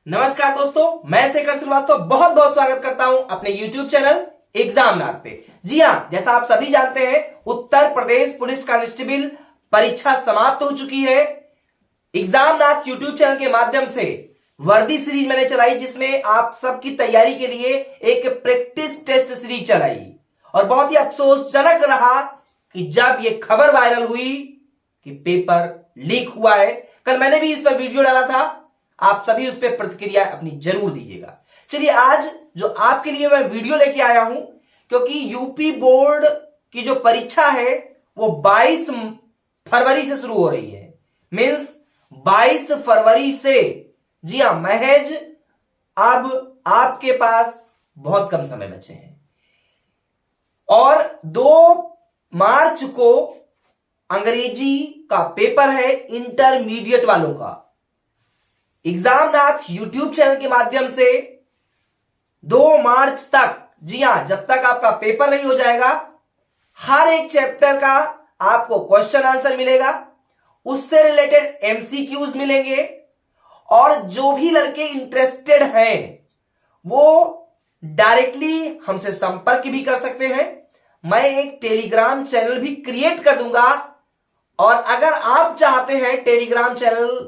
नमस्कार दोस्तों, मैं शेखर श्रीवास्तव बहुत बहुत स्वागत करता हूं अपने YouTube चैनल एग्जामनाथ पे। जी हां, जैसा आप सभी जानते हैं, उत्तर प्रदेश पुलिस कांस्टेबल परीक्षा समाप्त हो चुकी है। एग्जामनाथ YouTube चैनल के माध्यम से वर्दी सीरीज मैंने चलाई, जिसमें आप सबकी तैयारी के लिए एक प्रैक्टिस टेस्ट सीरीज चलाई और बहुत ही अफसोसजनक रहा कि जब ये खबर वायरल हुई कि पेपर लीक हुआ है। कल मैंने भी इस पर वीडियो डाला था, आप सभी उस पर प्रतिक्रिया अपनी जरूर दीजिएगा। चलिए, आज जो आपके लिए मैं वीडियो लेके आया हूं, क्योंकि यूपी बोर्ड की जो परीक्षा है वो 22 फरवरी से शुरू हो रही है। मींस 22 फरवरी से, जी हां, महज अब आपके पास बहुत कम समय बचे हैं और 2 मार्च को अंग्रेजी का पेपर है इंटरमीडिएट वालों का। एग्जामनाथ यूट्यूब चैनल के माध्यम से 2 मार्च तक, जी हां, जब तक आपका पेपर नहीं हो जाएगा, हर एक चैप्टर का आपको क्वेश्चन आंसर मिलेगा, उससे रिलेटेड एमसीक्यूज मिलेंगे और जो भी लड़के इंटरेस्टेड हैं वो डायरेक्टली हमसे संपर्क भी कर सकते हैं। मैं एक टेलीग्राम चैनल भी क्रिएट कर दूंगा और अगर आप चाहते हैं टेलीग्राम चैनल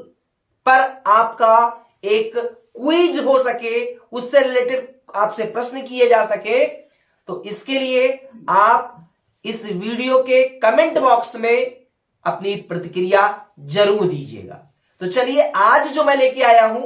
पर आपका एक क्विज हो सके, उससे रिलेटेड आपसे प्रश्न किए जा सके, तो इसके लिए आप इस वीडियो के कमेंट बॉक्स में अपनी प्रतिक्रिया जरूर दीजिएगा। तो चलिए, आज जो मैं लेके आया हूं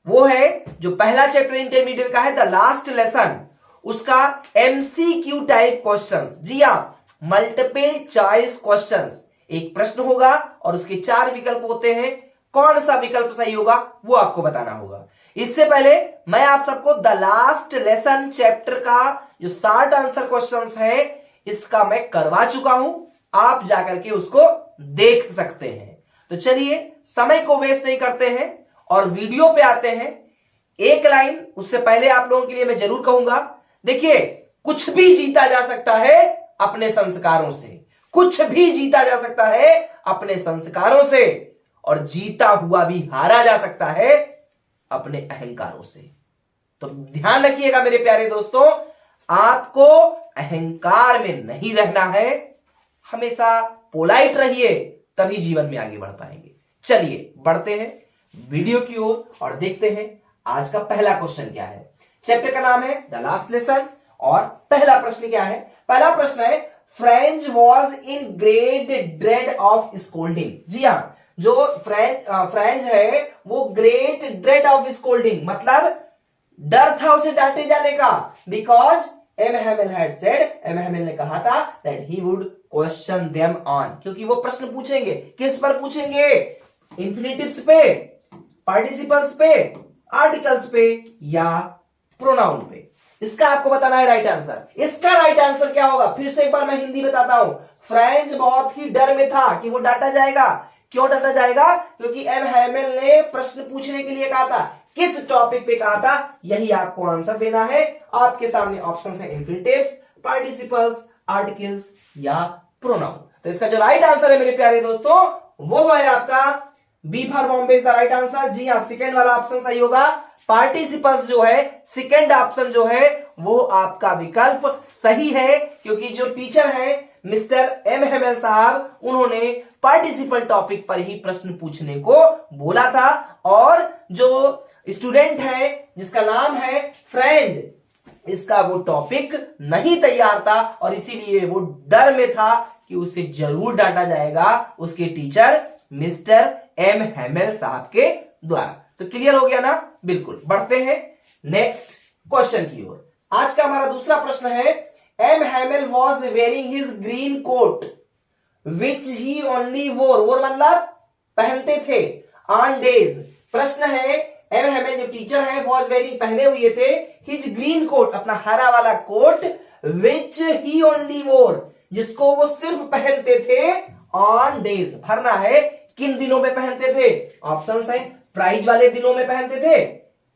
वो है जो पहला चैप्टर इंटरमीडिएट का है, द लास्ट लेसन, उसका एमसीक्यू टाइप क्वेश्चंस। जी हां, मल्टीपल चॉइस क्वेश्चंस। एक प्रश्न होगा और उसके 4 विकल्प होते हैं। कौन सा विकल्प सही होगा वो आपको बताना होगा। इससे पहले मैं आप सबको द लास्ट लेसन चैप्टर का जो 60 आंसर क्वेश्चंस है, इसका मैं करवा चुका हूं, आप जाकर के उसको देख सकते हैं। तो चलिए, समय को वेस्ट नहीं करते हैं और वीडियो पे आते हैं। एक लाइन उससे पहले आप लोगों के लिए मैं जरूर कहूंगा, देखिए, कुछ भी जीता जा सकता है अपने संस्कारों से, कुछ भी जीता जा सकता है अपने संस्कारों से, और जीता हुआ भी हारा जा सकता है अपने अहंकारों से। तो ध्यान रखिएगा मेरे प्यारे दोस्तों, आपको अहंकार में नहीं रहना है, हमेशा पोलाइट रहिए, तभी जीवन में आगे बढ़ पाएंगे। चलिए बढ़ते हैं वीडियो की ओर और देखते हैं आज का पहला क्वेश्चन क्या है। चैप्टर का नाम है द लास्ट लेसन और पहला प्रश्न क्या है। पहला प्रश्न है, French was in great dread of scolding. जी हां, जो फ्रेंच है वो ग्रेट ड्रेड ऑफ स्कोल्डिंग, मतलब डर था उसे डांटे जाने का। Because M Hamel had said, M Hamel ने कहा था that he would question them on, क्योंकि वो प्रश्न पूछेंगे। किस पर पूछेंगे? इंफिनिटिव्स पे, पार्टिसिपल्स पे, आर्टिकल्स पे या प्रोनाउन पे। इसका आपको बताना है राइट आंसर। इसका राइट आंसर क्या होगा? फिर से एक बार मैं हिंदी बताता हूं। फ्रेंच बहुत ही डर में था कि वो डांटा जाएगा। क्यों डांटा जाएगा? क्योंकि एम हैमिल ने प्रश्न पूछने के लिए कहा था। किस टॉपिक पे कहा था, यही आपको आंसर देना है। आपके सामने ऑप्शंस है इंफिनिटिव्स, पार्टिसिपल्स, आर्टिकल्स या प्रोनाउन। तो इसका जो राइट आंसर है मेरे प्यारे दोस्तों, वो है आपका B for Bombay is the right answer. जी हां, सेकंड वाला ऑप्शन सही होगा। पार्टिसिपल्स जो है, सेकंड ऑप्शन जो है, वो आपका विकल्प सही है, क्योंकि जो टीचर है मिस्टर एम हैमिल साहब, उन्होंने पार्टिसिपल टॉपिक पर ही प्रश्न पूछने को बोला था। और जो स्टूडेंट है जिसका नाम है फ्रेंच, इसका वो टॉपिक नहीं तैयार था और इसीलिए वो डर में था कि उसे जरूर डांटा जाएगा उसके टीचर मिस्टर एम हैमिल साहब के द्वारा। तो क्लियर हो गया ना? बिल्कुल। बढ़ते हैं नेक्स्ट क्वेश्चन की ओर। आज का हमारा दूसरा प्रश्न है, M Hamel was wearing his green coat which he only wore मतलब पहनते थे, ऑन डेज। प्रश्न है, एम हैमिल जो टीचर है वॉज वेयरिंग पहने हुए थे, हिज ग्रीन कोट अपना हरा वाला कोट, विच ही ओनली वोर जिसको वो सिर्फ पहनते थे, ऑन डेज भरना है किन दिनों में पहनते थे। ऑप्शंस हैं, प्राइज वाले दिनों में पहनते थे,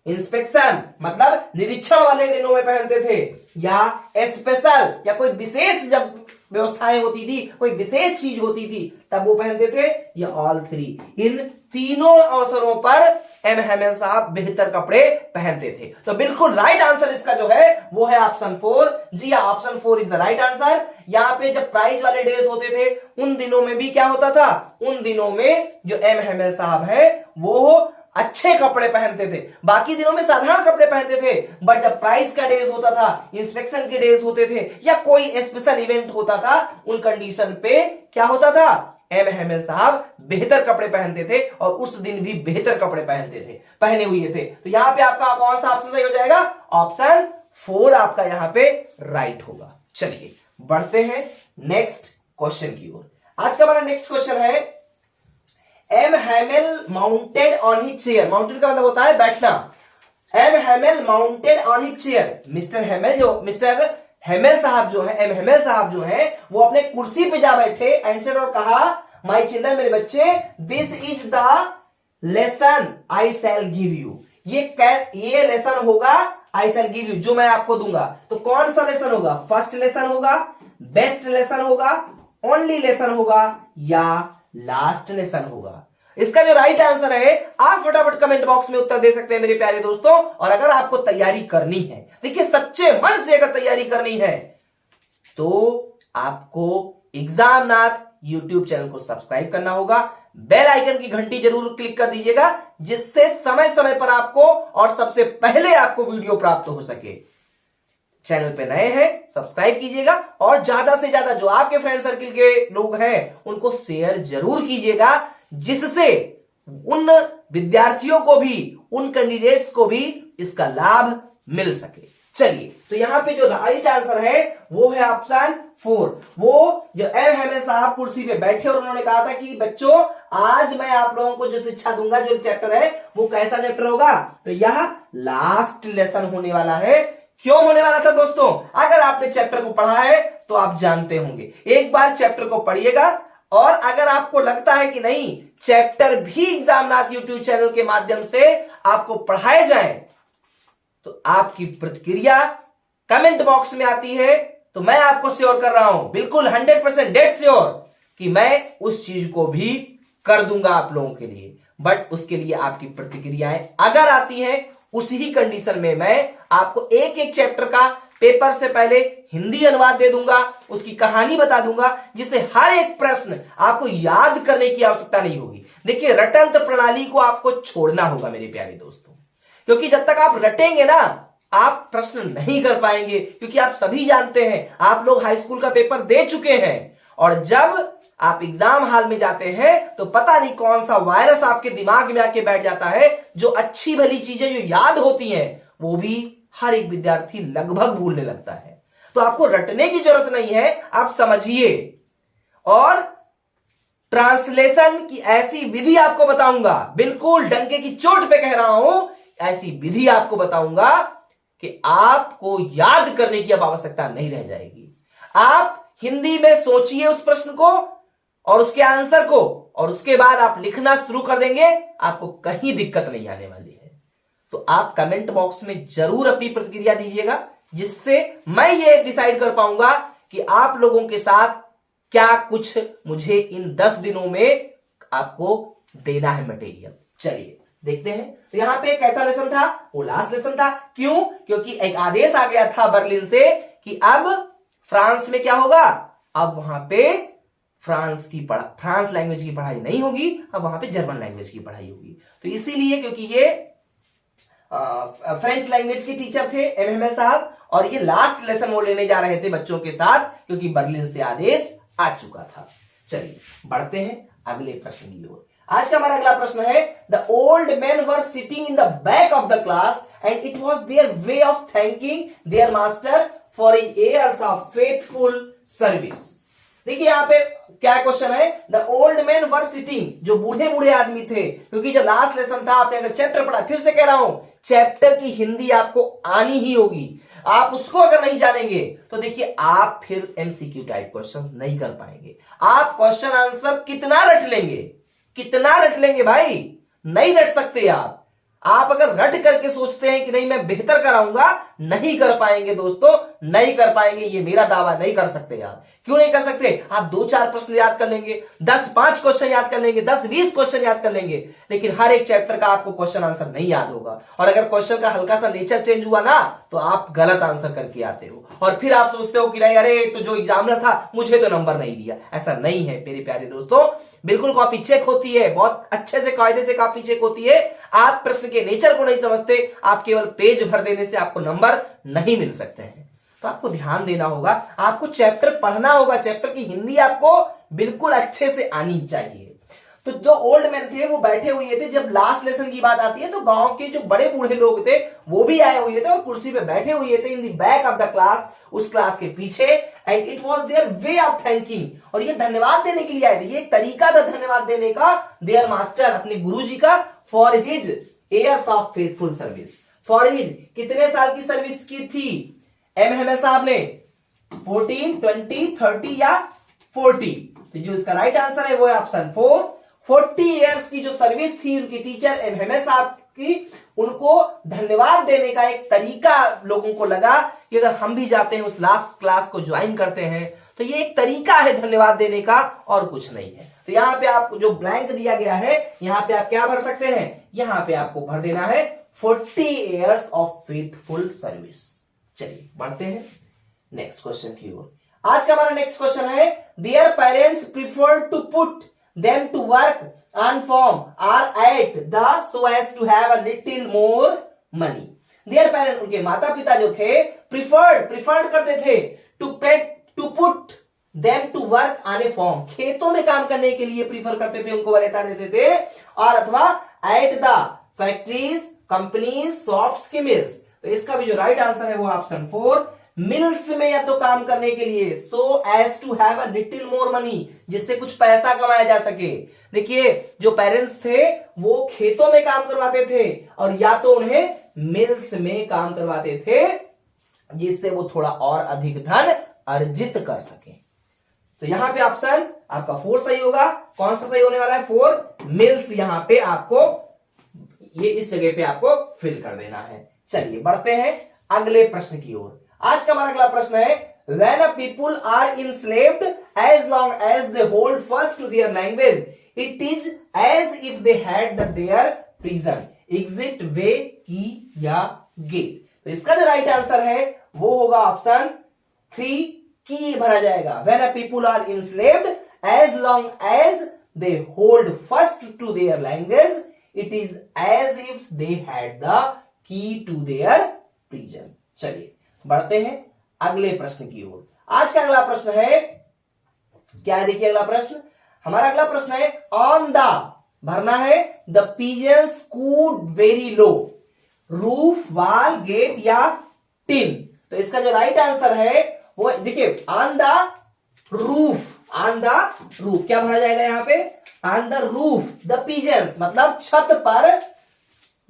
इंस्पेक्शन मतलब निरीक्षण वाले दिनों में पहनते थे, या स्पेशल या कोई विशेष जब व्यवस्थाएं होती थी, कोई विशेष चीज होती थी, तब वो पहनते थे, या ऑल 3। इन तीनों अवसरों पर एम हेमल साहब बेहतर कपड़े पहनते थे। तो बिल्कुल राइट आंसर इसका जो है वो है ऑप्शन 4। जी हाँ, option 4 is the right answer. यहां पे जब प्राइज वाले डेज होते थे उन दिनों में भी क्या होता था, उन दिनों में जो एम हेमल साहब है वो अच्छे कपड़े पहनते थे, बाकी दिनों में साधारण कपड़े पहनते थे। बट जब प्राइस का डेज होता था, इंस्पेक्शन के डेज होते थे या कोई स्पेशल इवेंट होता था, उन कंडीशन पे क्या होता था, एम हेमल साहब बेहतर कपड़े पहनते थे और उस दिन भी बेहतर कपड़े पहने हुए थे। तो यहां पे आपका कौन सा ऑप्शन सही हो जाएगा, ऑप्शन 4 आपका यहां पे राइट होगा। चलिए बढ़ते हैं नेक्स्ट क्वेश्चन की ओर। आज का हमारा नेक्स्ट क्वेश्चन है, M Hamel mounted on his chair. Mounted का मतलब होता है बैठना। M Hamel mounted on his chair. Mister Hamel साहब जो है, एम हेमल साहब जो है वो अपने कुर्सी पे जा बैठे आंसर और कहा, माय चिल्ड्रन, मेरे बच्चे, this is the lesson I shell give you. ये लेसन होगा, आई शैल गिव यू, जो मैं आपको दूंगा। तो कौन सा लेसन होगा, फर्स्ट लेसन होगा, बेस्ट लेसन होगा, ओनली लेसन होगा या लास्ट लेसन होगा? इसका जो राइट आंसर है आप फटाफट कमेंट बॉक्स में उत्तर दे सकते हैं मेरे प्यारे दोस्तों। और अगर आपको तैयारी करनी है, देखिए सच्चे मन से अगर तैयारी करनी है तो आपको एग्जामनाथ यूट्यूब चैनल को सब्सक्राइब करना होगा, बेल आइकन की घंटी जरूर क्लिक कर दीजिएगा, जिससे समय समय पर आपको और सबसे पहले आपको वीडियो प्राप्त हो सके। चैनल पे नए हैं सब्सक्राइब कीजिएगा और ज्यादा से ज्यादा जो आपके फ्रेंड सर्किल के लोग हैं उनको शेयर जरूर कीजिएगा, जिससे उन विद्यार्थियों को भी, उन कैंडिडेट्स को भी इसका लाभ मिल सके। चलिए, तो यहां पे जो राइट आंसर है वो है ऑप्शन 4। वो जो एम हेमल साहब कुर्सी पे बैठे और उन्होंने कहा था कि बच्चों आज मैं आप लोगों को जो शिक्षा दूंगा, जो चैप्टर है वो कैसा चैप्टर होगा, तो यह लास्ट लेसन होने वाला है। क्यों होने वाला था दोस्तों, अगर आपने चैप्टर को पढ़ा है तो आप जानते होंगे। एक बार चैप्टर को पढ़िएगा और अगर आपको लगता है कि नहीं चैप्टर भी एग्जामनाथ यूट्यूब चैनल के माध्यम से आपको पढ़ाए जाए, तो आपकी प्रतिक्रिया कमेंट बॉक्स में आती है तो मैं आपको श्योर कर रहा हूं, बिल्कुल 100% डेड श्योर कि मैं उस चीज को भी कर दूंगा आप लोगों के लिए। बट उसके लिए आपकी प्रतिक्रियाएं अगर आती हैं, उसी कंडीशन में मैं आपको एक एक चैप्टर का पेपर से पहले हिंदी अनुवाद दे दूंगा, उसकी कहानी बता दूंगा, जिससे हर एक प्रश्न आपको याद करने की आवश्यकता नहीं होगी। देखिए रटंत प्रणाली को आपको छोड़ना होगा मेरे प्यारे दोस्तों, क्योंकि जब तक आप रटेंगे ना आप प्रश्न नहीं कर पाएंगे। क्योंकि आप सभी जानते हैं, आप लोग हाई स्कूल का पेपर दे चुके हैं और जब आप एग्जाम हॉल में जाते हैं तो पता नहीं कौन सा वायरस आपके दिमाग में आके बैठ जाता है, जो अच्छी भली चीजें जो याद होती हैं वो भी हर एक विद्यार्थी लगभग भूलने लगता है। तो आपको रटने की जरूरत नहीं है, आप समझिए। और ट्रांसलेशन की ऐसी विधि आपको बताऊंगा, बिल्कुल डंके की चोट पे कह रहा हूं, ऐसी विधि आपको बताऊंगा कि आपको याद करने की अब आवश्यकता नहीं रह जाएगी। आप हिंदी में सोचिए उस प्रश्न को और उसके आंसर को, और उसके बाद आप लिखना शुरू कर देंगे, आपको कहीं दिक्कत नहीं आने वाली है। तो आप कमेंट बॉक्स में जरूर अपनी प्रतिक्रिया दीजिएगा, जिससे मैं ये डिसाइड कर पाऊंगा कि आप लोगों के साथ क्या कुछ मुझे इन 10 दिनों में आपको देना है मटेरियल। चलिए देखते हैं। तो यहां पे कैसा लेसन था, वो लास्ट लेसन था। क्यों? क्योंकि एक आदेश आ गया था बर्लिन से कि अब फ्रांस में क्या होगा, अब वहां पे फ्रांस लैंग्वेज की पढ़ाई नहीं होगी, अब वहां पे जर्मन लैंग्वेज की पढ़ाई होगी। तो इसीलिए क्योंकि ये फ्रेंच लैंग्वेज के टीचर थे एम हेमल साहब, और ये लास्ट लेसन वो लेने जा रहे थे बच्चों के साथ, क्योंकि बर्लिन से आदेश आ चुका था। चलिए बढ़ते हैं अगले प्रश्न की ओर। आज का हमारा अगला प्रश्न है, the old man were sitting in the back of the class and it was their way of thanking their master for years of faithful service. देखिए यहां पे क्या क्वेश्चन है, the old man were sitting, जो बूढ़े बूढ़े आदमी थे, क्योंकि जब लास्ट लेसन था आपने अगर चैप्टर पढ़ा, फिर से कह रहा हूं चैप्टर की हिंदी आपको आनी ही होगी। आप उसको अगर नहीं जानेंगे तो देखिए आप फिर एमसीक्यू टाइप क्वेश्चन नहीं कर पाएंगे। आप क्वेश्चन आंसर कितना रट लेंगे, कितना रट लेंगे भाई, नहीं रट सकते आप। आप अगर रट करके सोचते हैं कि नहीं मैं बेहतर कराऊंगा, नहीं कर पाएंगे दोस्तों, नहीं कर पाएंगे, ये मेरा दावा, नहीं कर सकते आप। क्यों नहीं कर सकते? आप 2-4 प्रश्न याद कर लेंगे, 10-5 क्वेश्चन याद कर लेंगे, 10-20 क्वेश्चन याद कर लेंगे, लेकिन हर एक चैप्टर का आपको क्वेश्चन आंसर नहीं याद होगा। और अगर क्वेश्चन का हल्का सा नेचर चेंज हुआ ना, तो आप गलत आंसर करके आते हो और फिर आप सोचते हो कि नहीं, अरे तो जो एग्जामिनर था मुझे तो नंबर नहीं दिया। ऐसा नहीं है मेरे प्यारे दोस्तों, बिल्कुल कॉपी चेक होती है, बहुत अच्छे से कायदे से कॉपी चेक होती है। आप प्रश्न के नेचर को नहीं समझते, आप केवल पेज भर देने से आपको नंबर नहीं मिल सकते हैं। तो आपको ध्यान देना होगा, आपको चैप्टर पढ़ना होगा, चैप्टर की हिंदी आपको बिल्कुल अच्छे से आनी चाहिए। तो जो ओल्ड मैन थे वो बैठे हुए थे, जब लास्ट लेसन की बात आती है तो गांव के जो बड़े बूढ़े लोग थे वो भी आए हुए थे और कुर्सी पे बैठे हुए थे in the back of the class, उस क्लास के पीछे। And it was their way of thanking, और ये धन्यवाद देने के लिए आए थे, ये एक तरीका था धन्यवाद देने का देयर मास्टर, अपने गुरुजी का, for his years of faithful service. For his कितने साल की सर्विस की थी एमएमएस साहब ने? 14, 20, 30 या 40? तो जो इसका राइट आंसर है वो है ऑप्शन 4, 40 इयर्स की जो सर्विस थी उनकी टीचर एमएमएस साहब की, उनको धन्यवाद देने का एक तरीका लोगों को लगा कि अगर हम भी जाते हैं उस लास्ट क्लास को ज्वाइन करते हैं तो ये एक तरीका है धन्यवाद देने का और कुछ नहीं है। तो यहां पे आपको जो ब्लैंक दिया गया है, यहां पे आप क्या भर सकते हैं? यहां पे आपको भर देना है 40 इयर्स ऑफ फेथफुल सर्विस। चलिए बढ़ते हैं नेक्स्ट क्वेश्चन की ओर। आज का हमारा नेक्स्ट क्वेश्चन है, their parents prefer to put them to work on farm or at the so as to have a little more money. Their parents, उनके माता पिता जो थे, preferred करते थे to put them to work on a farm, खेतों में काम करने के लिए प्रीफर करते थे, उनको वरीयता देते थे, और अथवा at the factories, companies, shops के mills। तो इसका भी जो राइट आंसर है वो ऑप्शन 4, मिल्स में या तो काम करने के लिए, so as to have a little more money, जिससे कुछ पैसा कमाया जा सके। देखिए जो पेरेंट्स थे वो खेतों में काम करवाते थे और या तो उन्हें मिल्स में काम करवाते थे, जिससे वो थोड़ा और अधिक धन अर्जित कर सके। तो यहां पे ऑप्शन आपका 4 सही होगा। कौन सा सही होने वाला है? 4, मिल्स। यहां पे आपको ये इस जगह पे आपको फिल कर देना है। चलिए बढ़ते हैं अगले प्रश्न की ओर। आज का हमारा अगला प्रश्न है, when a people are enslaved as long as they hold fast to their language, it is as if they had their prison, exit, way, key या gate। तो इसका जो राइट आंसर है वो होगा ऑप्शन 3, की भरा जाएगा। when a people are enslaved as long as they hold fast to their language, it is as if they had the key to their prison। चलिए बढ़ते हैं अगले प्रश्न की ओर। आज का अगला प्रश्न है, क्या है? देखिए अगला प्रश्न, हमारा अगला प्रश्न है, ऑन द, भरना है, the pigeons cooed very low, roof, wall, gate या टिन। तो इसका जो राइट आंसर है वो देखिए on the roof, on the roof क्या भरा जाएगा यहां पे? On the roof the pigeons, मतलब छत पर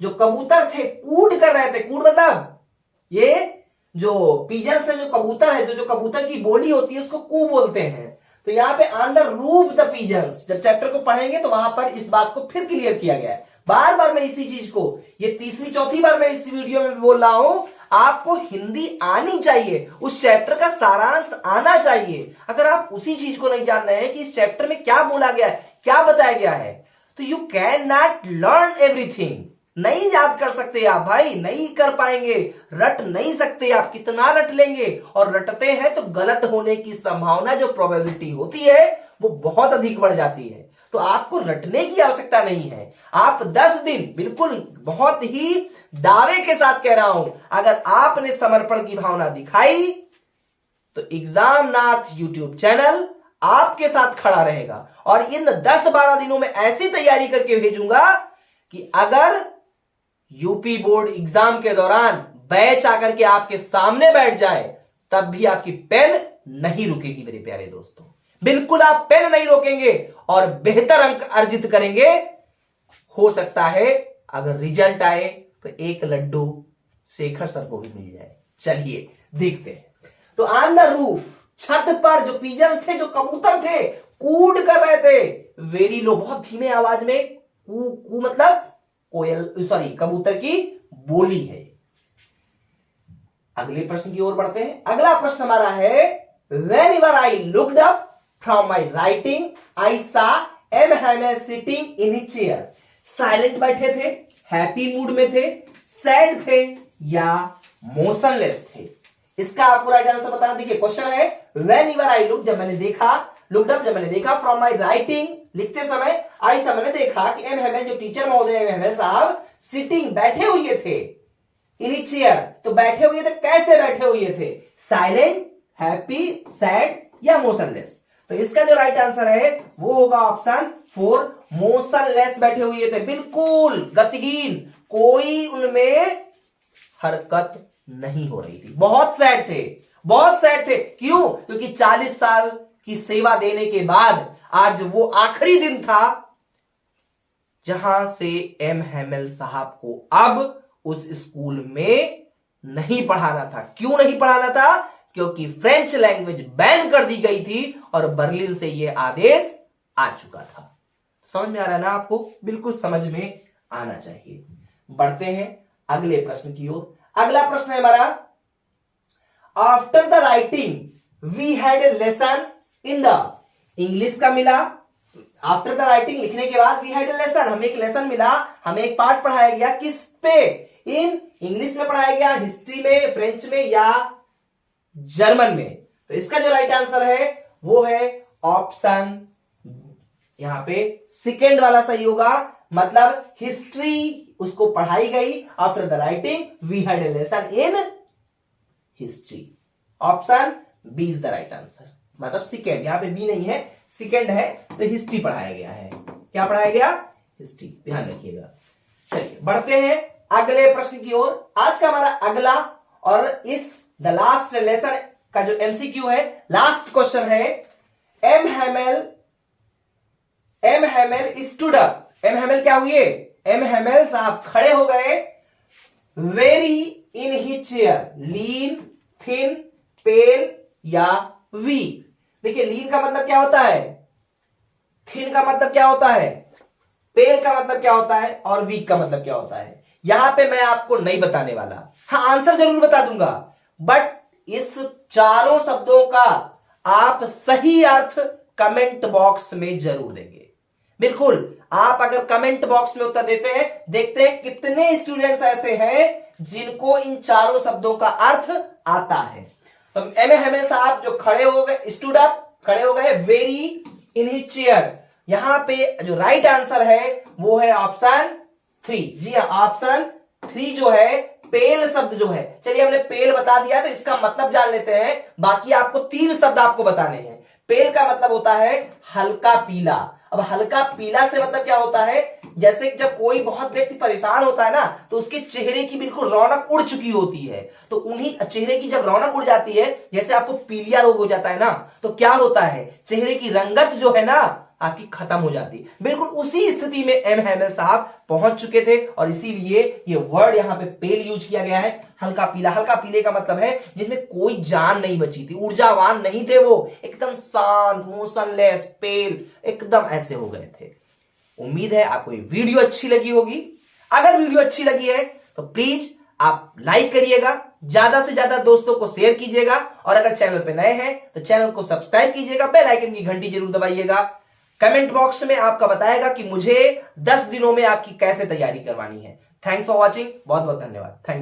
जो कबूतर थे कूड कर रहे थे। कूड मतलब ये जो पिजन्स है, जो कबूतर है, जो कबूतर की बोली होती है उसको कू बोलते हैं। तो यहाँ पे on the roof the pigeons, जब चैप्टर को पढ़ेंगे तो वहां पर इस बात को फिर क्लियर किया गया है। बार बार मैं इसी चीज को, ये तीसरी चौथी बार मैं इस वीडियो में बोल रहा हूं, आपको हिंदी आनी चाहिए, उस चैप्टर का सारांश आना चाहिए। अगर आप उसी चीज को नहीं जान रहे हैं कि इस चैप्टर में क्या बोला गया है, क्या बताया गया है, तो you can not learn everything. नहीं याद कर सकते आप भाई, नहीं कर पाएंगे, रट नहीं सकते आप। कितना रट लेंगे, और रटते हैं तो गलत होने की संभावना, जो प्रोबेबिलिटी होती है वो बहुत अधिक बढ़ जाती है। तो आपको रटने की आवश्यकता नहीं है। आप 10 दिन, बिल्कुल बहुत ही दावे के साथ कह रहा हूं, अगर आपने समर्पण की भावना दिखाई तो एग्जाम नाथ यूट्यूब चैनल आपके साथ खड़ा रहेगा। और इन 10-12 दिनों में ऐसी तैयारी करके भेजूंगा कि अगर यूपी बोर्ड एग्जाम के दौरान बैच आकर के आपके सामने बैठ जाए तब भी आपकी पेन नहीं रुकेगी मेरे प्यारे दोस्तों। बिल्कुल आप पेन नहीं रोकेंगे और बेहतर अंक अर्जित करेंगे। हो सकता है अगर रिजल्ट आए तो एक लड्डू शेखर सर को भी मिल जाए। चलिए देखते हैं। तो ऑन द रूफ, छत पर जो पिजन थे, जो कबूतर थे, कूड कर रहे थे वेरी लो, बहुत धीमे आवाज में, कू मतलब कोयल सॉरी कबूतर की बोली है। अगले प्रश्न की ओर बढ़ते हैं। अगला प्रश्न हमारा है whenever I looked up from my writing I saw M. Hamel sitting in his chair। Silent बैठे थे, हैप्पी मूड में थे, सैड थे या मोशनलेस थे? इसका आपको राइट आंसर बताना। देखिए क्वेश्चन है whenever I look, जब मैंने देखा, looked up जब मैंने देखा, from my writing लिखते समय, आई सब मैंने देखा कि एम हेमल जो टीचर महोदय एम हेमल साहब सिटिंग बैठे हुए थे इन चेयर। तो बैठे हुए थे, कैसे बैठे हुए थे? साइलेंट, हैप्पी, सैड या मोशनलेस? तो इसका जो राइट आंसर है वो होगा ऑप्शन 4, मोशनलेस बैठे हुए थे, बिल्कुल गतिहीन, कोई उनमें हरकत नहीं हो रही थी। बहुत सैड थे, बहुत सैड थे। क्यों? क्योंकि 40 साल की सेवा देने के बाद आज वो आखिरी दिन था जहां से एम हेमल साहब को अब उस स्कूल में नहीं पढ़ाना था। क्यों नहीं पढ़ाना था? क्योंकि फ्रेंच लैंग्वेज बैन कर दी गई थी और बर्लिन से यह आदेश आ चुका था। समझ में आ रहा है ना आपको? बिल्कुल समझ में आना चाहिए। बढ़ते हैं अगले प्रश्न की ओर। अगला प्रश्न है हमारा, after the writing we had a lesson in the, English का मिला। आफ्टर द राइटिंग लिखने के बाद वी हैड ए लेसन, हमें एक लेसन मिला, हमें एक पार्ट पढ़ाया गया। किस पे? इन इंग्लिश में पढ़ाया गया, हिस्ट्री में, फ्रेंच में या जर्मन में? तो इसका जो राइट आंसर है वो है ऑप्शन यहां पे सेकेंड वाला सही होगा। मतलब हिस्ट्री उसको पढ़ाई गई। After the writing we had a lesson in history. Option B is the right answer. मतलब सेकेंड, यहां पे बी नहीं है, सेकेंड है, तो हिस्ट्री पढ़ाया गया है। क्या पढ़ाया गया? हिस्ट्री, ध्यान रखिएगा। चलिए बढ़ते हैं अगले प्रश्न की ओर। आज का हमारा अगला और इस द लास्ट लेसन का जो एमसीक्यू है, लास्ट क्वेश्चन है, M Hamel stood up. M Hamel क्या हुए? एम हेमल साहब खड़े हो गए। Very in his chair, lean, thin, pale या वीक? देखिए लीन का मतलब क्या होता है, थिन का मतलब क्या होता है, पेल का मतलब क्या होता है और वीक का मतलब क्या होता है? यहां पे मैं आपको नहीं बताने वाला। हाँ आंसर जरूर बता दूंगा, बट इस चारों शब्दों का आप सही अर्थ कमेंट बॉक्स में जरूर देंगे। बिल्कुल, आप अगर कमेंट बॉक्स में उत्तर देते हैं, देखते हैं कितने स्टूडेंट्स ऐसे हैं जिनको इन चारों शब्दों का अर्थ आता है। तो एम ए हेमल साहब जो खड़े हो गए, स्टूड अप, खड़े हो गए, वेरी इन हिज चेयर, यहां पे जो राइट आंसर है वो है ऑप्शन 3। जी हाँ, ऑप्शन 3 जो है पेल शब्द जो है। चलिए हमने पेल बता दिया तो इसका मतलब जान लेते हैं। बाकी आपको 3 शब्द आपको बताने हैं। पेल का मतलब होता है हल्का पीला। अब हल्का पीला से मतलब क्या होता है, जैसे जब कोई बहुत व्यक्ति परेशान होता है ना, तो उसके चेहरे की बिल्कुल रौनक उड़ चुकी होती है। तो उन्हीं चेहरे की जब रौनक उड़ जाती है, जैसे आपको पीलिया रोग हो जाता है ना, तो क्या होता है, चेहरे की रंगत जो है ना आपकी खत्म हो जाती। बिल्कुल उसी स्थिति में एम हेमल साहब पहुंच चुके थे और इसीलिए ये वर्ड यहां पे पेल यूज किया गया है। हल्का पीला, हल्का पीले का मतलब है जिसमें कोई जान नहीं बची थी, ऊर्जावान नहीं थे वो, एकदम शांत, मोशनलेस, पेल, एकदम ऐसे हो गए थे। उम्मीद है आपको ये वीडियो अच्छी लगी होगी। अगर वीडियो अच्छी लगी है तो प्लीज आप लाइक करिएगा, ज्यादा से ज्यादा दोस्तों को शेयर कीजिएगा और अगर चैनल पे नए हैं तो चैनल को सब्सक्राइब कीजिएगा, बेल आइकन की घंटी जरूर दबाइएगा। कमेंट बॉक्स में आपका बताएगा कि मुझे 10 दिनों में आपकी कैसे तैयारी करवानी है। थैंक्स फॉर वॉचिंग, बहुत बहुत धन्यवाद। थैंक